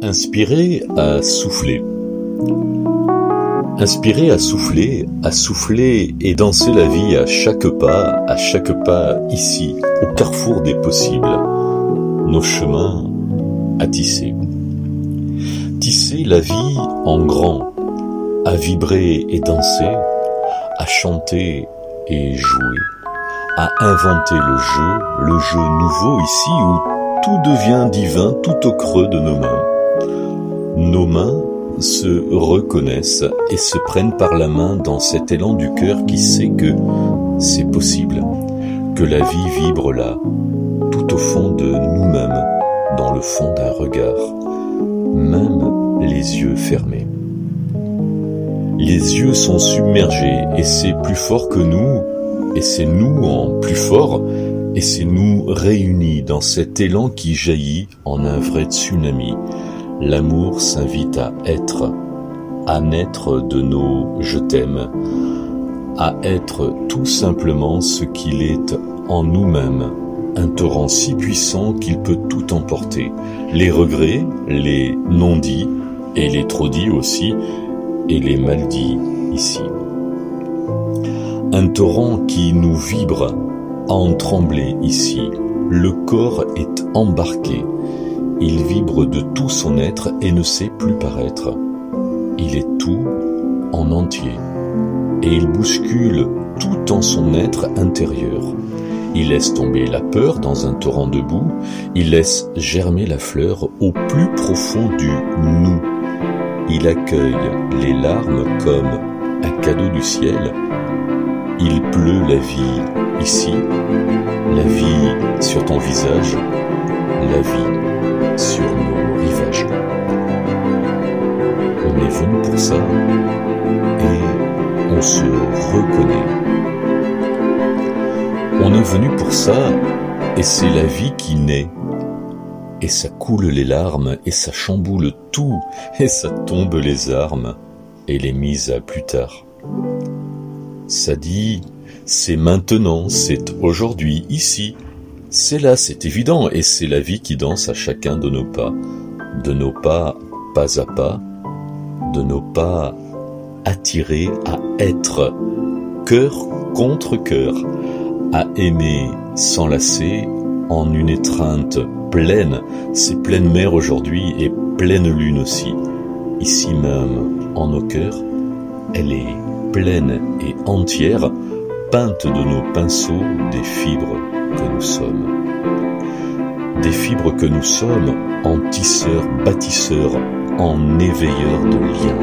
Inspirer à souffler. Inspirer à souffler et danser la vie à chaque pas ici, au carrefour des possibles, nos chemins à tisser. Tisser la vie en grand, à vibrer et danser, à chanter et jouer, à inventer le jeu nouveau ici où tout devient divin tout au creux de nos mains. Nos mains se reconnaissent et se prennent par la main dans cet élan du cœur qui sait que c'est possible, que la vie vibre là, tout au fond de nous-mêmes, dans le fond d'un regard, même les yeux fermés. Les yeux sont submergés et c'est plus fort que nous, et c'est nous en plus fort, et c'est nous réunis dans cet élan qui jaillit en un vrai tsunami. L'amour s'invite à naître de nos « je t'aime », à être tout simplement ce qu'il est en nous-mêmes, un torrent si puissant qu'il peut tout emporter, les regrets, les non-dits, et les trop-dits aussi, et les mal-dits ici. Un torrent qui nous vibre à en trembler ici, le corps est embarqué. Il vibre de tout son être et ne sait plus paraître. Il est tout en entier et il bouscule tout en son être intérieur. Il laisse tomber la peur dans un torrent de boue, il laisse germer la fleur au plus profond du nous. Il accueille les larmes comme un cadeau du ciel. Il pleut la vie ici, la vie sur ton visage, la vie sur nos rivages. On est venu pour ça et on se reconnaît. On est venu pour ça et c'est la vie qui naît. Et ça coule les larmes et ça chamboule tout et ça tombe les armes et les mises à plus tard. Ça dit, c'est maintenant, c'est aujourd'hui, ici. C'est là, c'est évident, et c'est la vie qui danse à chacun de nos pas à pas, de nos pas attirés à être, cœur contre cœur, à aimer sans lasser, en une étreinte pleine, c'est pleine mer aujourd'hui et pleine lune aussi. Ici même, en nos cœurs, elle est pleine et entière, peinte de nos pinceaux des fibres que nous sommes. Des fibres que nous sommes en tisseurs, bâtisseurs, en éveilleurs de liens.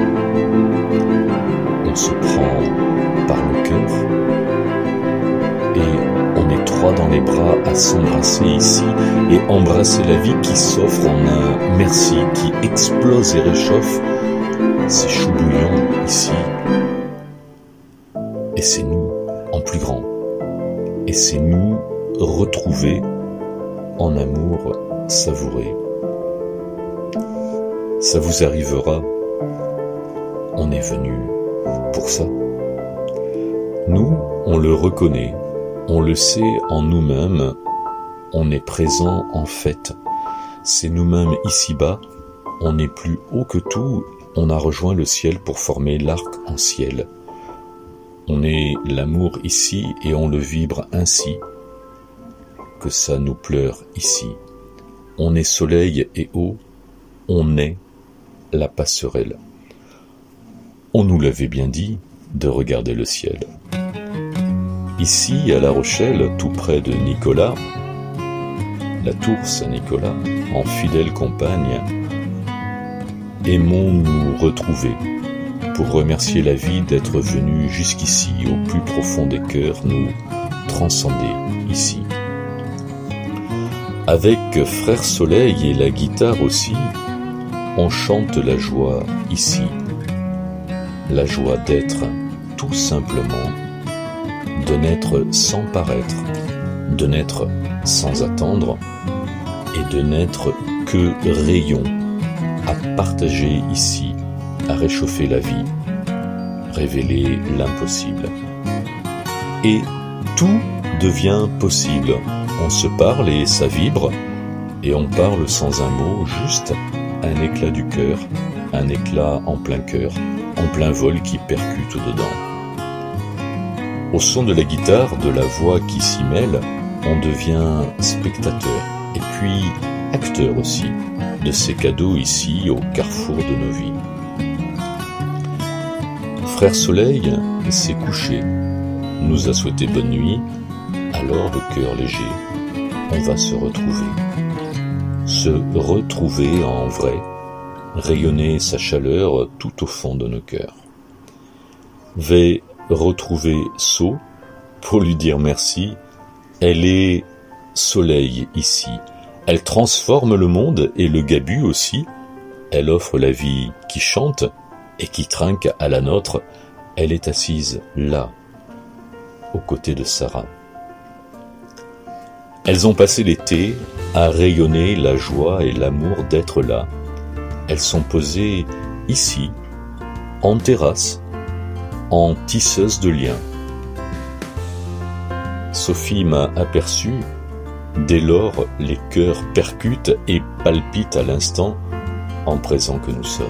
On se prend par le cœur et on est trois dans les bras à s'embrasser ici et embrasser la vie qui s'offre en un merci qui explose et réchauffe. C'est chaud bouillant ici. Et c'est nous en plus grand. Et c'est nous retrouvés en amour savouré. Ça vous arrivera. On est venu pour ça. Nous, on le reconnaît. On le sait en nous-mêmes. On est présent en fait. C'est nous-mêmes ici-bas. On est plus haut que tout. On a rejoint le ciel pour former l'arc en ciel. On est l'amour ici et on le vibre ainsi que ça nous pleure ici. On est soleil et eau, on est la passerelle. On nous l'avait bien dit de regarder le ciel. Ici, à La Rochelle, tout près de Nicolas, la tour Saint-Nicolas, en fidèle compagne, aimons nous retrouver pour remercier la vie d'être venue jusqu'ici, au plus profond des cœurs, nous transcender ici. Avec Frère Soleil et la guitare aussi, on chante la joie ici, la joie d'être tout simplement, de n'être sans paraître, de n'être sans attendre et de n'être que rayon à partager ici, à réchauffer la vie, révéler l'impossible. Et tout devient possible. On se parle et ça vibre, et on parle sans un mot, juste un éclat du cœur, un éclat en plein cœur, en plein vol qui percute dedans. Au son de la guitare, de la voix qui s'y mêle, on devient spectateur et puis acteur aussi de ces cadeaux ici au carrefour de nos vies. Frère Soleil s'est couché, nous a souhaité bonne nuit, alors le cœur léger, on va se retrouver en vrai, rayonner sa chaleur tout au fond de nos cœurs. Vais retrouver So pour lui dire merci, elle est soleil ici, elle transforme le monde et le gabu aussi, elle offre la vie qui chante et qui trinque à la nôtre, elle est assise là, aux côtés de Sarah. Elles ont passé l'été à rayonner la joie et l'amour d'être là. Elles sont posées ici, en terrasse, en tisseuse de liens. Sophie m'a aperçu, dès lors les cœurs percutent et palpitent à l'instant, en présent que nous sommes.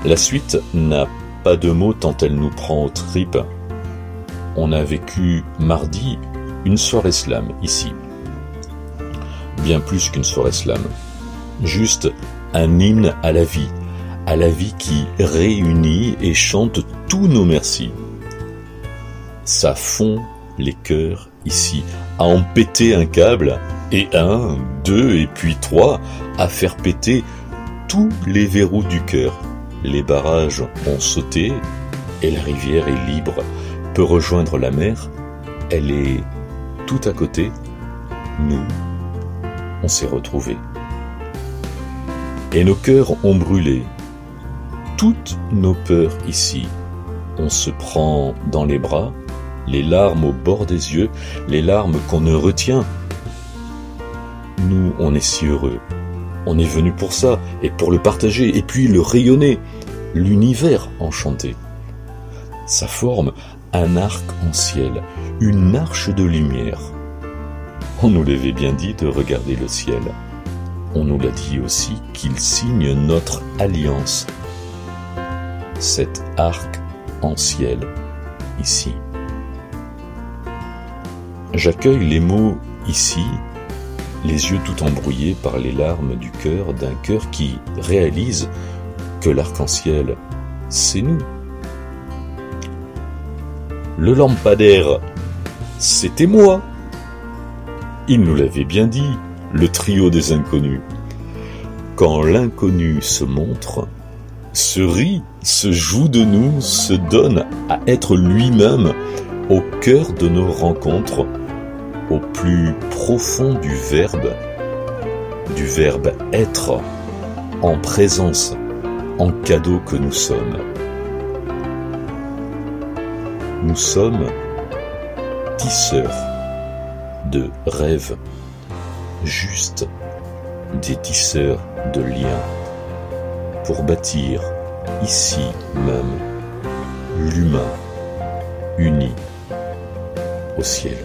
La suite n'a pas de mots tant elle nous prend aux tripes. On a vécu mardi une soirée slam ici. Bien plus qu'une soirée slam. Juste un hymne à la vie qui réunit et chante tous nos merci. Ça fond les cœurs ici, à en péter un câble, et 1, 2 et puis 3, à faire péter tous les verrous du cœur. Les barrages ont sauté, et la rivière est libre, peut rejoindre la mer, elle est tout à côté, nous, on s'est retrouvés. Et nos cœurs ont brûlé, toutes nos peurs ici, on se prend dans les bras, les larmes au bord des yeux, les larmes qu'on ne retient. Nous, on est si heureux, on est venu pour ça, et pour le partager, et puis le rayonner, l'univers enchanté. Ça forme un arc en ciel, une arche de lumière. On nous l'avait bien dit de regarder le ciel. On nous l'a dit aussi qu'il signe notre alliance. Cet arc en ciel, ici. J'accueille les mots ici, les yeux tout embrouillés par les larmes du cœur d'un cœur qui réalise que l'arc-en-ciel, c'est nous. Le lampadaire, c'était moi. Il nous l'avait bien dit, le trio des inconnus. Quand l'inconnu se montre, se rit, se joue de nous, se donne à être lui-même au cœur de nos rencontres, au plus profond du verbe être, en présence, en cadeau que nous sommes. Nous sommes tisseurs de rêves, juste des tisseurs de liens, pour bâtir ici même l'humain uni au ciel.